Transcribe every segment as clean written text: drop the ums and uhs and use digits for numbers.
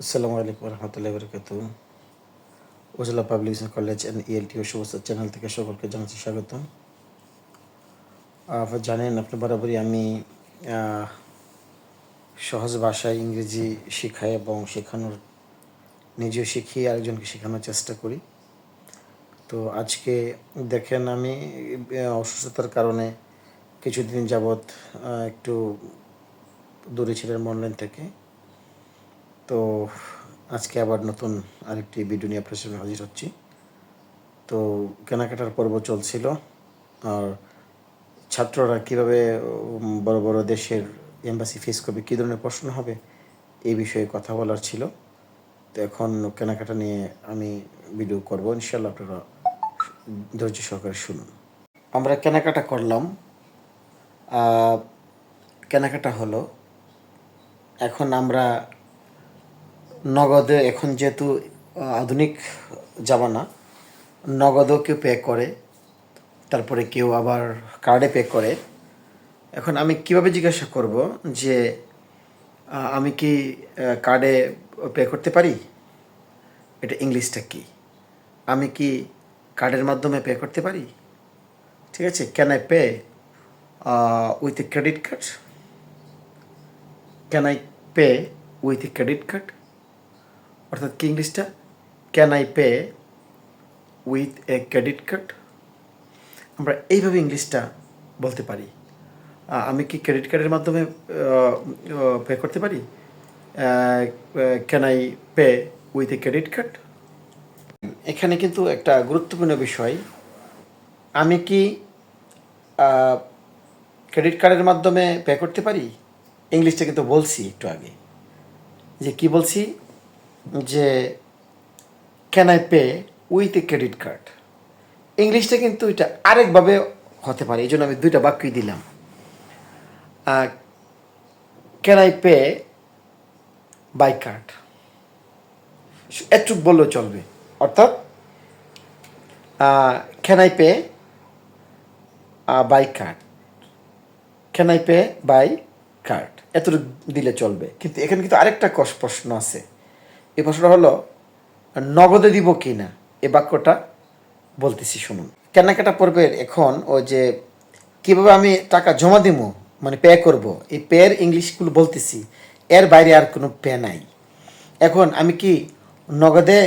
আসসালামু আলাইকুম রহমতুল্লাহি বারাকাতু। উপজেলা পাবলিক কলেজ অ্যান্ড ইএলটি ও শুভেচ্ছা চ্যানেল থেকে সকলকে জানাচ্ছি স্বাগত। আপনারা জানেন, আপনি বরাবরই আমি সহজ ভাষায় ইংরেজি শেখাই এবং শেখানোর নিজেও শিখি, আরেকজনকে শেখানোর চেষ্টা করি। তো আজকে দেখেন, আমি অসুস্থতার কারণে কিছুদিন যাবৎ একটু দূরে ছিলাম অনলাইন থেকে। তো আজকে আবার নতুন আরেকটি ভিডিও নিয়ে আপনার সামনে হাজির হচ্ছি। তো কেনাকাটার পর্ব চলছিল, আর ছাত্ররা কীভাবে বড় বড় দেশের এম্বাসি ফেস করবে, কী ধরনের প্রশ্ন হবে, এই বিষয়ে কথা বলার ছিল। তো এখন কেনাকাটা নিয়ে আমি ভিডিও করব, ইনশাল্লাহ আপনারা ধৈর্য সহকারে শুনুন। আমরা কেনাকাটা করলাম। কেনাকাটা হলো, এখন আমরা নগদে, এখন যেহেতু আধুনিক জামানা, নগদও কেউ পে করে, তারপরে কেউ আবার কার্ডে পে করে। এখন আমি কিভাবে জিজ্ঞাসা করব যে আমি কি কার্ডে পে করতে পারি, এটা ইংলিশটা কি? আমি কি কার্ডের মাধ্যমে পে করতে পারি? ঠিক আছে, can I pay with a credit card? Can I pay with a credit card? অর্থাৎ কি ইংলিশটা? Can I pay with a credit card? আমরা এইভাবে ইংলিশটা বলতে পারি। আমি কি ক্রেডিট কার্ডের মাধ্যমে পে করতে পারি? Can I pay with a credit card? এখানে কিন্তু একটা গুরুত্বপূর্ণ বিষয়, আমি কি ক্রেডিট কার্ডের মাধ্যমে পে করতে পারি? ইংলিশটা কিন্তু বলছি একটু আগে, যে কি বলছি, যে can I pay with a credit card. ইংলিশটা কিন্তু এটা আরেকভাবে হতে পারে, এই জন্য আমি দুইটা বাক্যই দিলাম। Can I pay by card, একটু বললেও চলবে। অর্থাৎ can I pay by card, can I pay by card, এতটুকু দিলে চলবে। কিন্তু এখানে কিন্তু আরেকটা প্রশ্ন আছে। এই প্রশ্নটা হলো, নগদে দিব কি না, এ বাক্যটা বলতেছি শুনুন। কেনাকাটা পর্বের এখন ও যে কীভাবে আমি টাকা জমা দিব, মানে পে করব, এই পের ইংলিশগুলো বলতেছি, এর বাইরে আর কোনো পে নাই। এখন আমি কি নগদে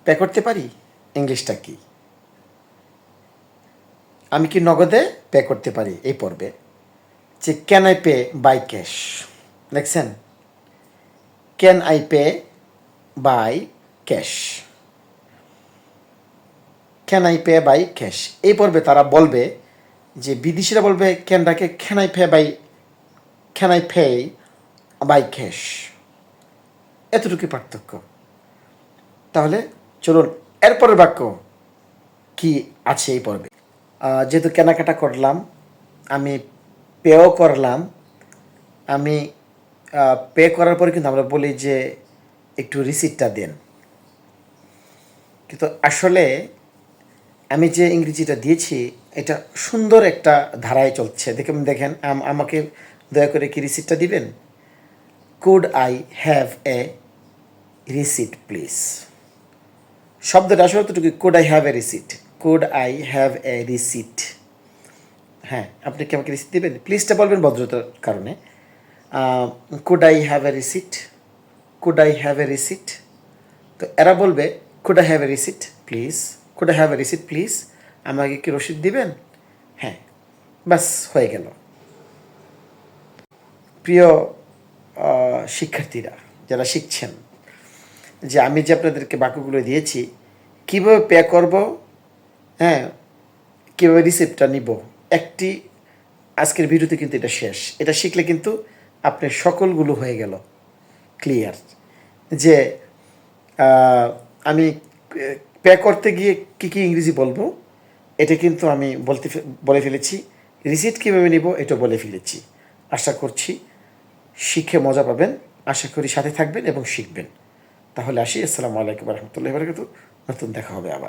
পে করতে পারি? ইংলিশটা কি? আমি কি নগদে পে করতে পারি এই পর্বে? যে can I pay by cash, দেখছেন? Can I pay by cash, can I pay by cash. এই পর্বে তারা বলবে, যে বিদেশিরা বলবে ক্যানটাকে can I pay by cash. এতটুকু পার্থক্য। তাহলে চলুন এরপরের বাক্য কি আছে এই পর্বে। যেহেতু কেনাকাটা করলাম, আমি পেও করলাম, আমি পে করার পরে কিন্তু আমরা বলি যে একটু রিসিপ্টটা দেন। কিন্তু আসলে আমি যে ইংরেজিটা দিয়েছি, এটা সুন্দর একটা ধারায় চলছে। দেখেন, আমাকে দয়া করে কি রিসিপ্টটা দিবেন? Could I have a receipt please. শব্দটা আসলে অতটুকু, could I have a receipt, could I have a receipt. হ্যাঁ, আপনি কি আমাকে রিসিপ্ট দেবেন? প্লিজটা বলবেন ভদ্রতার কারণে। Could I have a receipt, could I have a receipt. তো এরা বলবে could I have a receipt please, could I have a receipt please, আমাকে কি রসিদ দিবেন? হ্যাঁ, বাস হয়ে গেল। প্রিয় শিক্ষার্থীরা যারা শিখছেন, যে আমি যে আপনাদেরকে বাক্যগুলো দিয়েছি, কীভাবে পে করব, হ্যাঁ, কীভাবে রিসিপ্টটা নিব, একটি আজকের ভিডিওতে কিন্তু এটা শেষ। এটা শিখলে কিন্তু আপনার সকলগুলো হয়ে গেল ক্লিয়ার। যে আমি পে করতে গিয়ে কী কী ইংরেজি বলবো, এটা কিন্তু আমি বলে ফেলেছি। রিসিপ্ট কীভাবে নিব এটা বলে ফেলেছি। আশা করছি শিখে মজা পাবেন। আশা করি সাথে থাকবেন এবং শিখবেন। তাহলে আসি। আসসালামু আলাইকুম রহমতুল্লাহি ওয়া বারাকাতুহু। নতুন দেখা হবে আবার।